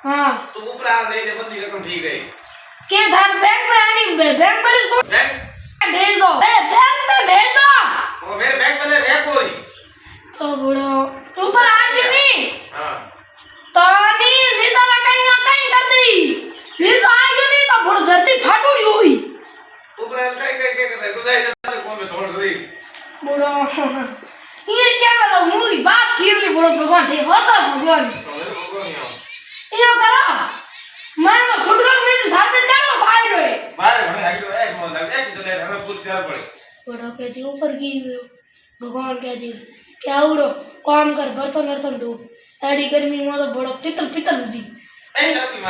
हाँ तो ऊपर आ दे दे बंदी रकम ठीक है के धर बैंक में आनी बैंक पर इसको बैंक भेज दो बैंक पे भेज दो वो मेरे बैंक में है कोई तो बूढ़ो ऊपर आ गई नहीं हां तो नहीं नीचा कहीं ना कहीं कर दी नीचा आ गई नहीं तो बूढ़ो धरती फाटूड़ी हुई ऊपर कहीं कहीं कर रहा है गुजाई ना कौन में थोड़ा सही बूढ़ो ये क्या मतलब मुंह की बात छीन ली बूढ़ो भगवान थे होता भगवान तो मेरे को नहीं आओ यो करो मन को छुटकारा मिल साथ में चलो बाहर होए बाहर बड़े आगे ऐसे मत लग ऐसे चले हमें पूरी तैयार पड़े बूढ़ो कहती ऊपर की भगवान कहती क्या उड़ो काम कर बर्तन वर्तन धो एडी गर्मी में तो बड़ो पितल पितल हुई ऐसे की